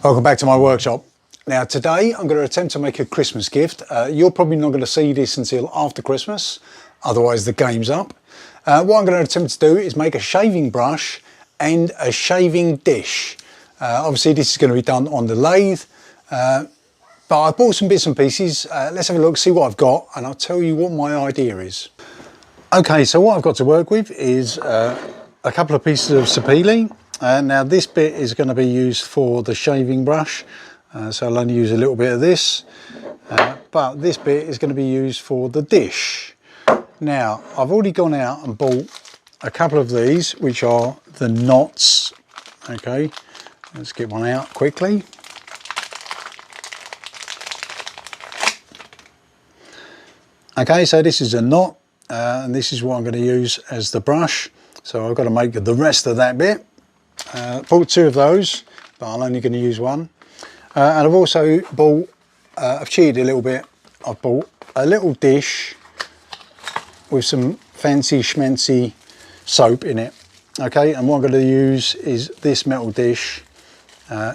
Welcome back to my workshop. Now today I'm going to attempt to make a Christmas gift. You're probably not going to see this until after Christmas, otherwise the game's up. What I'm going to attempt to do is make a shaving brush and a shaving dish. Obviously this is going to be done on the lathe, but I bought some bits and pieces. Let's have a look, see what I've got, and I'll tell you what my idea is. Okay, so what I've got to work with is a couple of pieces of sapele. Now this bit is going to be used for the shaving brush, so I'll only use a little bit of this, but this bit is going to be used for the dish. Now I've already gone out and bought a couple of these, which are the knots. Okay, let's get one out quickly. Okay, so this is a knot, and this is what I'm going to use as the brush. So I've got to make the rest of that bit. Bought two of those, but I'm only going to use one. And I've also bought, I've cheated a little bit, I've bought a little dish with some fancy schmancy soap in it. Okay, and what I'm going to use is this metal dish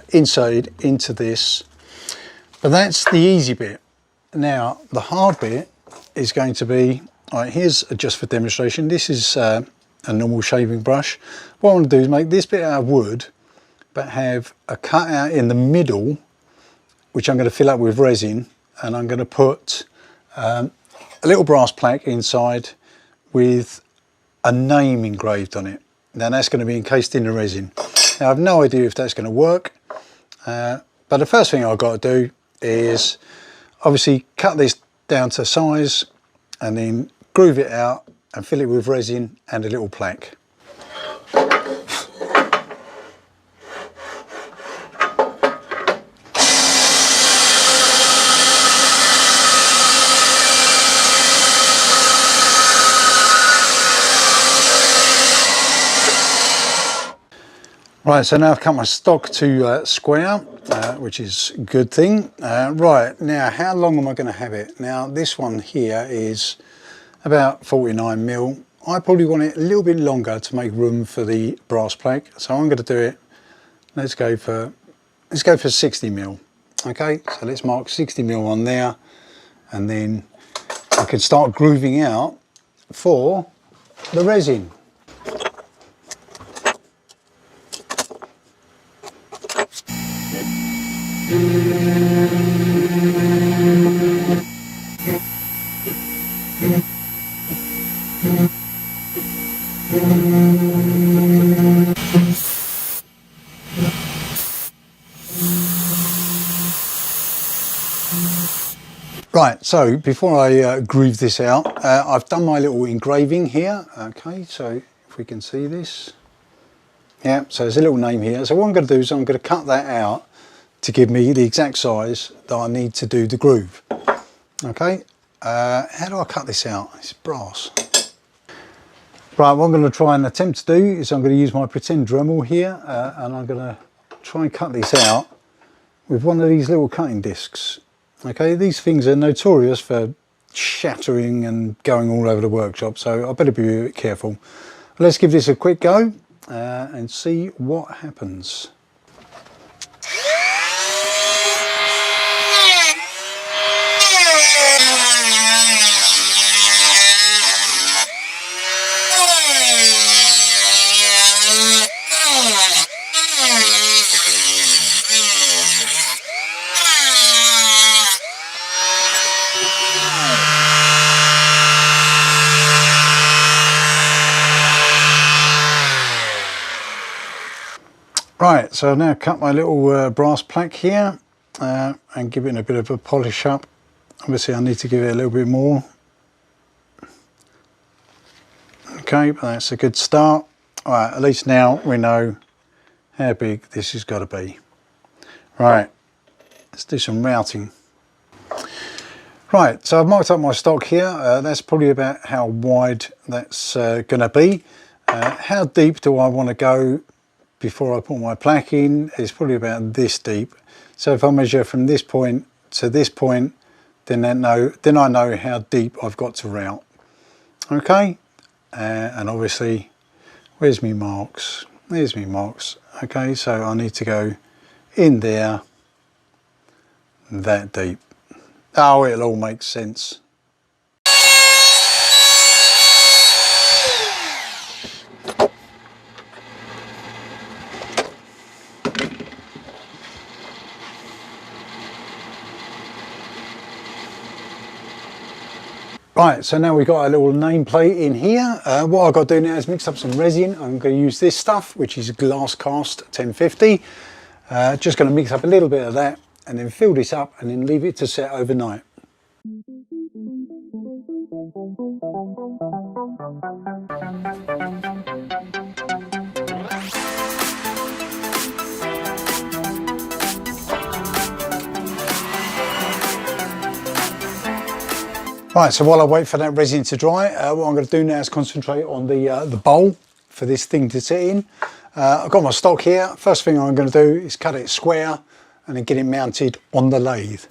inserted into this. But that's the easy bit. Now the hard bit is going to be, all right, here's just for demonstration, this is a normal shaving brush. What I want to do is make this bit out of wood, but have a cutout in the middle, which I'm going to fill up with resin, and I'm going to put a little brass plaque inside with a name engraved on it. Now that's going to be encased in the resin. Now I've no idea if that's going to work, but the first thing I've got to do is obviously cut this down to size and then groove it out and fill it with resin and a little plaque. Right, so now I've cut my stock to square, which is a good thing. Right, now how long am I going to have it? Now this one here is about 49 mil. I probably want it a little bit longer to make room for the brass plaque, so I'm going to do it, let's go for 60 mil. Okay, so let's mark 60 mil on there, and then I can start grooving out for the resin. Right, so before I groove this out, I've done my little engraving here. Okay, so if we can see this. Yeah, so there's a little name here. So what I'm going to do is I'm going to cut that out to give me the exact size that I need to do the groove. Okay, how do I cut this out? It's brass. Right, what I'm going to try and attempt to do is I'm going to use my pretend Dremel here, and I'm going to try and cut this out with one of these little cutting discs. Okay, these things are notorious for shattering and going all over the workshop, so I better be a bit careful. Let's give this a quick go and see what happens. Right, so I've now cut my little brass plaque here and give it a bit of a polish up. Obviously I need to give it a little bit more. Okay, but that's a good start. All right, at least now we know how big this has got to be. Right, let's do some routing. Right, so I've marked up my stock here. That's probably about how wide that's going to be. How deep do I want to go before I put my plaque in? It's probably about this deep. So if I measure from this point to this point, then I know how deep I've got to route. Okay, and obviously, where's my marks? There's my marks. Okay, so I need to go in there, that deep. Oh, it'll all make sense. Right, so now we've got a little nameplate in here. What I've got to do now is mix up some resin. I'm going to use this stuff, which is glass cast 1050. Just going to mix up a little bit of that and then fill this up and then leave it to set overnight. Right, so while I wait for that resin to dry, what I'm going to do now is concentrate on the bowl for this thing to sit in. I've got my stock here. First thing I'm going to do is cut it square and then get it mounted on the lathe.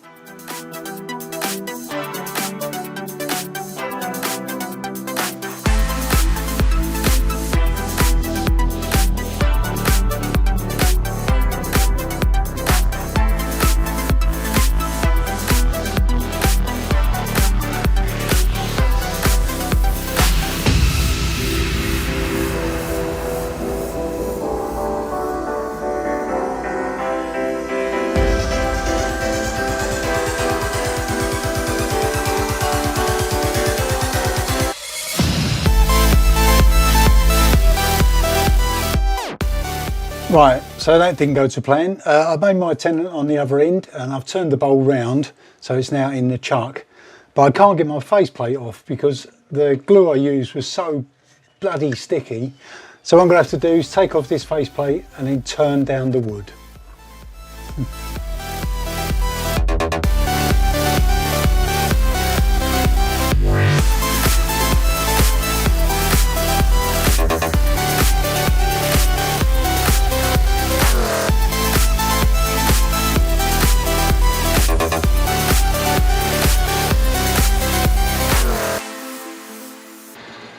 Right, so that didn't go to plan. I've made my tenon on the other end and I've turned the bowl round so it's now in the chuck. But I can't get my faceplate off because the glue I used was so bloody sticky. So what I'm going to have to do is take off this faceplate and then turn down the wood.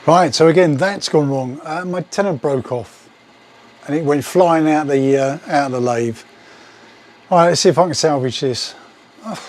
Right, so again, that's gone wrong. My tenon broke off and it went flying out of the lathe. All right, let's see if I can salvage this. Oh.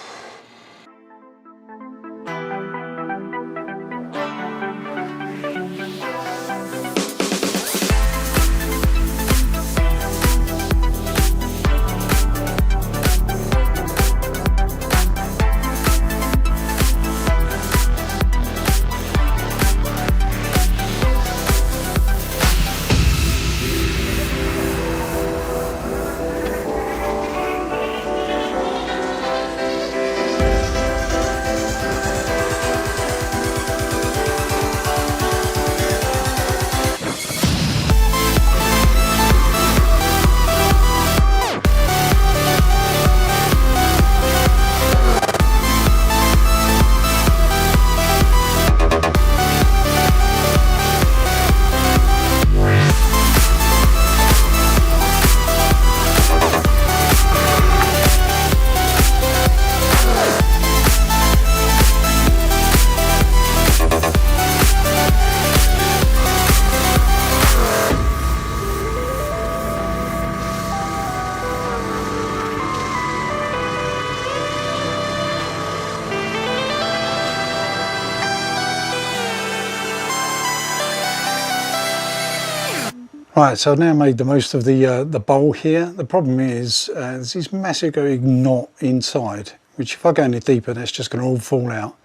Right, so I've now made the most of the bowl here. The problem is there's this massive going knot inside, which if I go any deeper, that's just going to all fall out.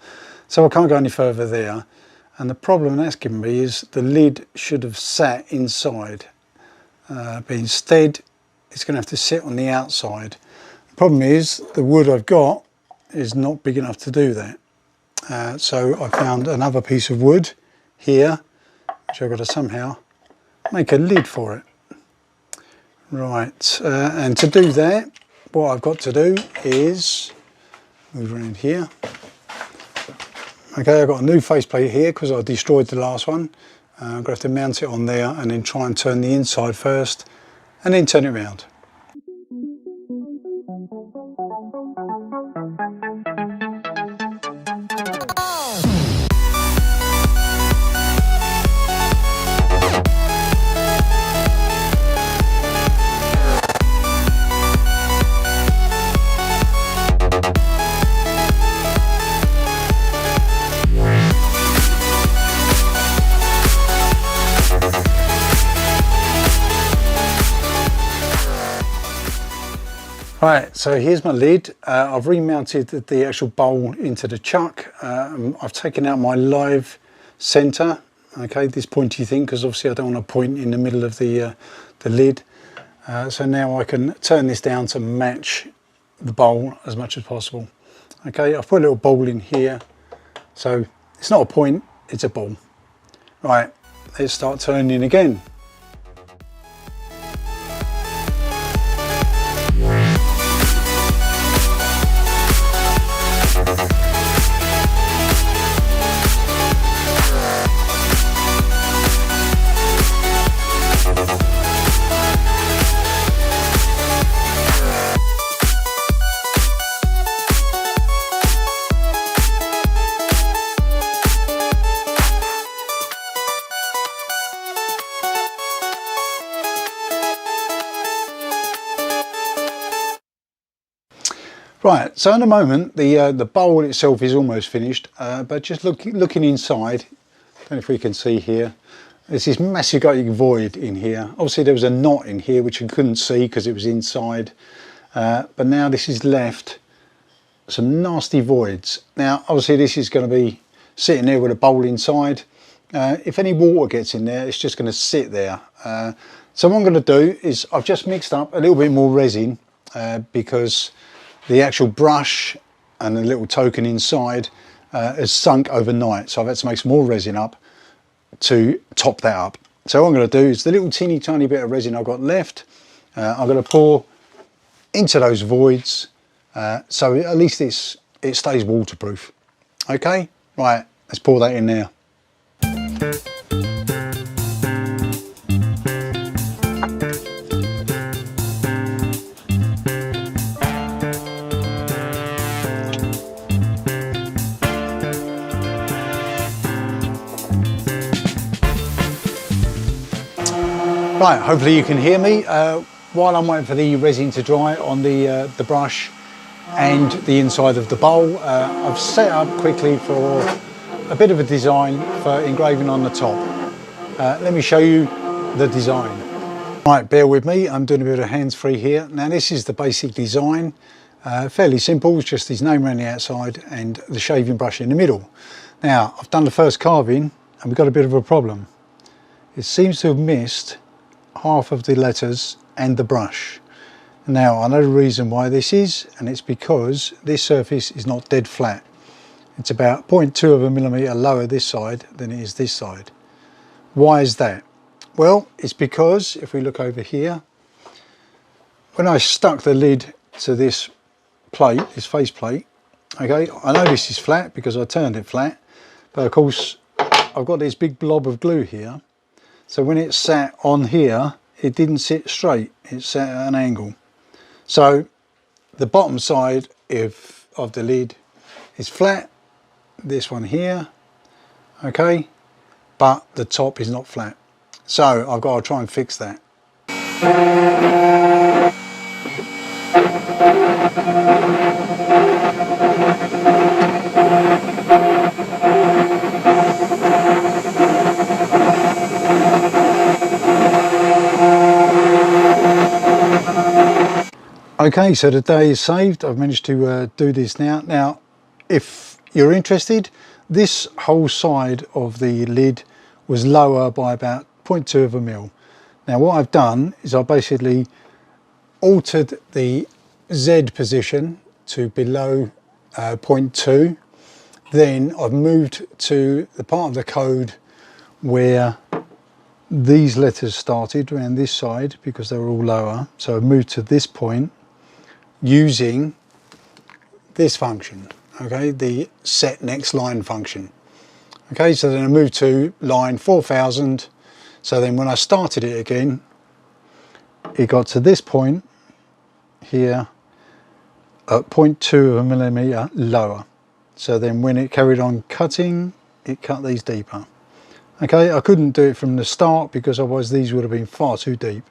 So I can't go any further there. And the problem that's given me is the lid should have sat inside, but instead it's going to have to sit on the outside. The problem is the wood I've got is not big enough to do that. So I found another piece of wood here, which I've got to somehow make a lid for it. Right, and to do that, what I've got to do is move around here. Okay, I've got a new faceplate here because I destroyed the last one. I'm going to have to mount it on there and then try and turn the inside first and then turn it around. Right, so here's my lid. I've remounted the actual bowl into the chuck. I've taken out my live centre, okay, this pointy thing, because obviously I don't want to point in the middle of the lid. So now I can turn this down to match the bowl as much as possible. Okay, I've put a little ball in here, so it's not a point, it's a ball. Right, let's start turning again. Right, so at the moment the bowl itself is almost finished, but just looking inside, I don't know if we can see here, there's this massive great void in here. Obviously there was a knot in here which you couldn't see because it was inside, but now this is left some nasty voids. Now obviously this is going to be sitting there with a bowl inside. If any water gets in there, it's just going to sit there. So what I'm going to do is I've just mixed up a little bit more resin because the actual brush and the little token inside has sunk overnight, so I've had to make some more resin up to top that up. So what I'm going to do is the little teeny tiny bit of resin I've got left, I'm going to pour into those voids, so at least it stays waterproof. Okay, right, let's pour that in now. Right, hopefully you can hear me. While I'm waiting for the resin to dry on the brush and the inside of the bowl, I've set up quickly for a bit of a design for engraving on the top. Let me show you the design. Right, bear with me, I'm doing a bit of hands-free here. Now this is the basic design, fairly simple, it's just his name around the outside and the shaving brush in the middle. Now I've done the first carving and we've got a bit of a problem. It seems to have missed half of the letters and the brush. Now I know the reason why this is, and it's because this surface is not dead flat. It's about 0.2 of a millimetre lower this side than it is this side. Why is that? Well, it's because if we look over here, when I stuck the lid to this plate, this face plate, okay, I know this is flat because I turned it flat, but of course I've got this big blob of glue here. So when it sat on here, it didn't sit straight, it sat at an angle. So the bottom side of the lid is flat, this one here, okay, but the top is not flat. So I've got to try and fix that. Okay, so the day is saved. I've managed to do this now. Now, if you're interested, this whole side of the lid was lower by about 0.2 of a mil. Now, what I've done is I basically altered the Z position to below 0.2. Then I've moved to the part of the code where these letters started around this side because they were all lower. So I've moved to this point using this function, okay, the set next line function. Okay, so then I moved to line 4000, so then when I started it again, it got to this point here at 0.2 of a millimetre lower. So then when it carried on cutting, it cut these deeper. Okay, I couldn't do it from the start because otherwise these would have been far too deep.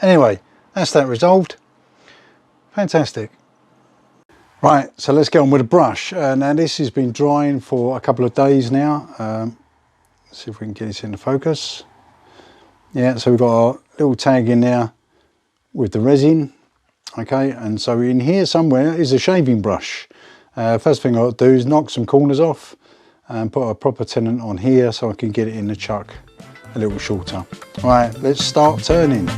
Anyway, that's that resolved. Fantastic. Right, so let's get on with the brush. Now this has been drying for a couple of days now. Let's see if we can get it into focus. Yeah, so we've got a little tag in there with the resin. Okay, and so in here somewhere is a shaving brush. First thing I'll do is knock some corners off and put a proper tenant on here so I can get it in the chuck a little shorter. Right, let's start turning.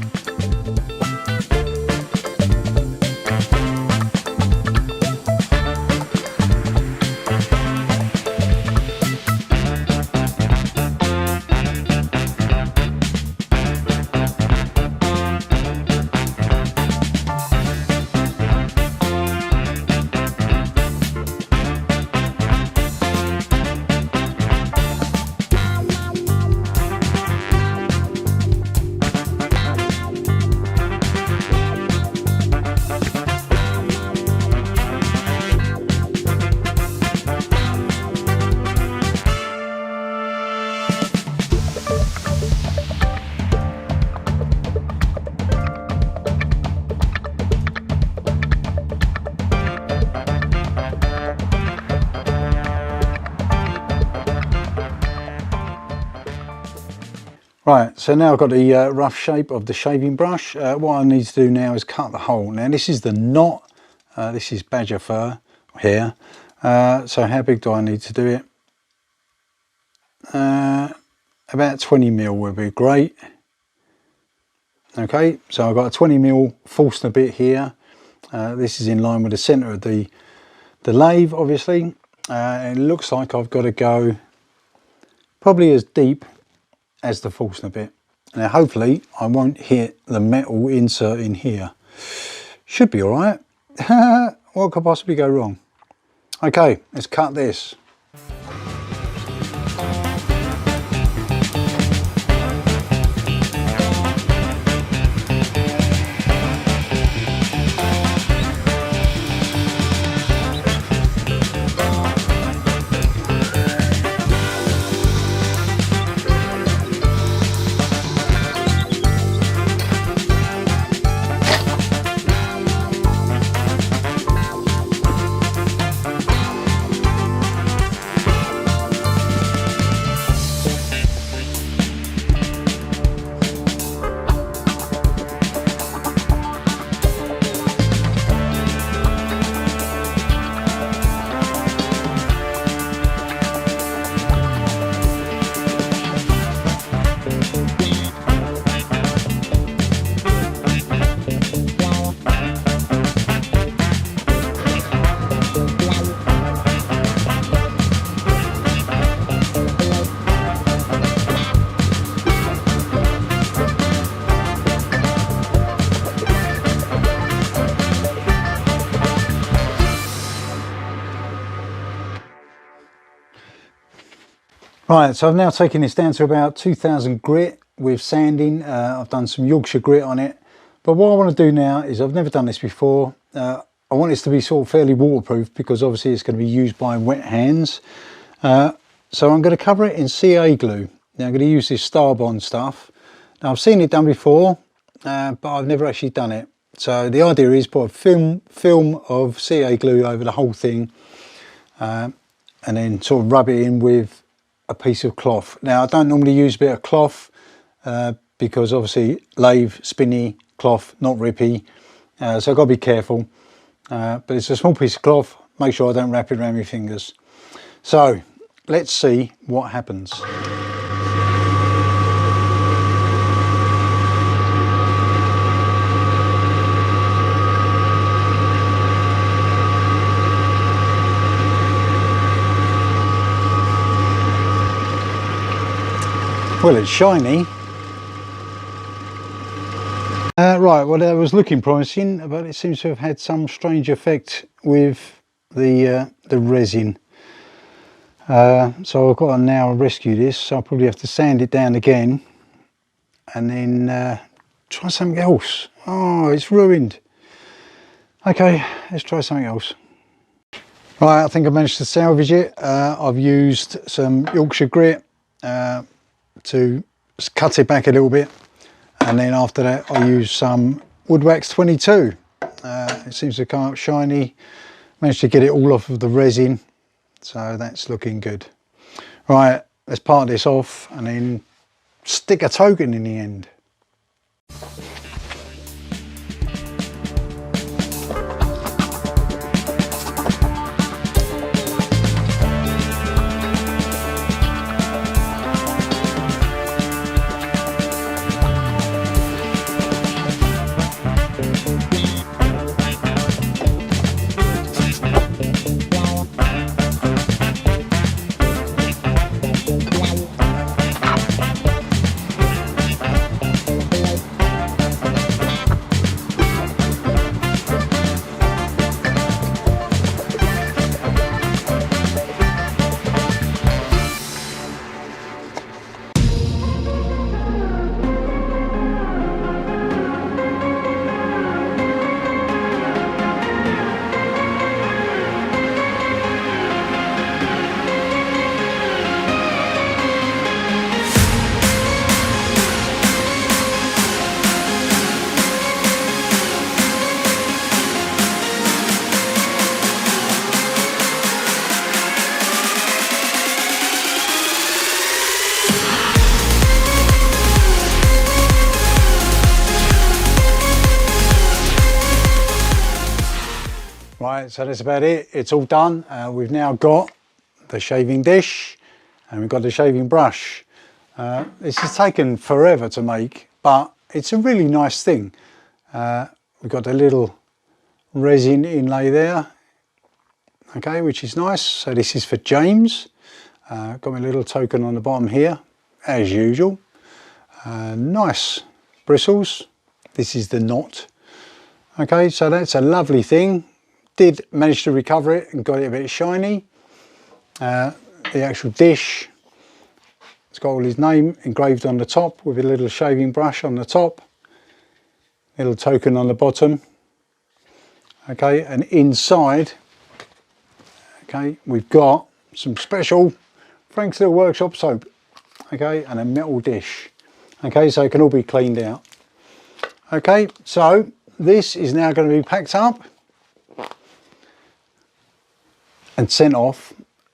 Right, so now I've got the rough shape of the shaving brush. What I need to do now is cut the hole. Now this is the knot, this is badger fur here. So how big do I need to do it? About 20 mil would be great. Okay, so I've got a 20 mil Forstner bit here. This is in line with the centre of the lathe, obviously. It looks like I've got to go probably as deep as the Forstner bit. Now hopefully I won't hit the metal insert in here. Should be alright. What could possibly go wrong? Okay, let's cut this. Right, so I've now taken this down to about 2000 grit with sanding. I've done some Yorkshire grit on it. But what I want to do now is, I've never done this before. I want this to be sort of fairly waterproof because obviously it's going to be used by wet hands. So I'm going to cover it in CA glue. Now I'm going to use this Starbond stuff. Now I've seen it done before, but I've never actually done it. So the idea is put a film of CA glue over the whole thing and then sort of rub it in with a piece of cloth. Now I don't normally use a bit of cloth because obviously lathe, spinny cloth, not rippy, so I've got to be careful, but it's a small piece of cloth. Make sure I don't wrap it around my fingers. So let's see what happens. Well, it's shiny. Right, well that was looking promising, but it seems to have had some strange effect with the resin. So I've got to now rescue this, so I'll probably have to sand it down again and then try something else. Oh, it's ruined. Okay, let's try something else. Right, I think I managed to salvage it. I've used some Yorkshire grit to cut it back a little bit, and then after that I use some wood wax 22. It seems to come up shiny. Managed to get it all off of the resin, so that's looking good. Right, let's part this off and then stick a token in the end. Right, so that's about it. It's all done. We've now got the shaving dish and we've got the shaving brush. This has taken forever to make, but it's a really nice thing. We've got the little resin inlay there, okay, which is nice. So this is for James. Got my little token on the bottom here, as usual. Nice bristles. This is the knot. Okay, so that's a lovely thing. Did manage to recover it and got it a bit shiny. The actual dish, it's got all his name engraved on the top with a little shaving brush on the top. Little token on the bottom. Okay, and inside, okay, we've got some special Frank's Little Workshop soap. Okay, and a metal dish. Okay, so it can all be cleaned out. Okay, so this is now going to be packed up and sent off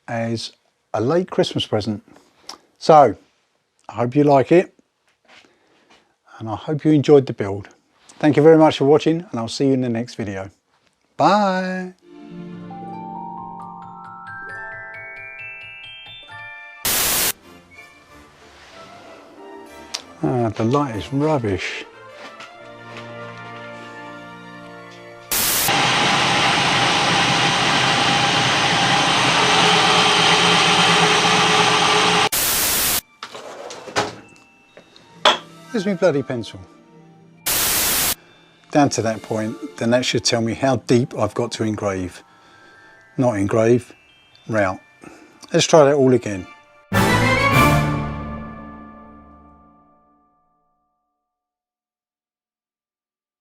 as a late Christmas present. So I hope you like it and I hope you enjoyed the build. Thank you very much for watching and I'll see you in the next video. Bye. The light is rubbish. Where's my bloody pencil? Down to that point, then that should tell me how deep I've got to engrave. Not engrave, route. Let's try that all again.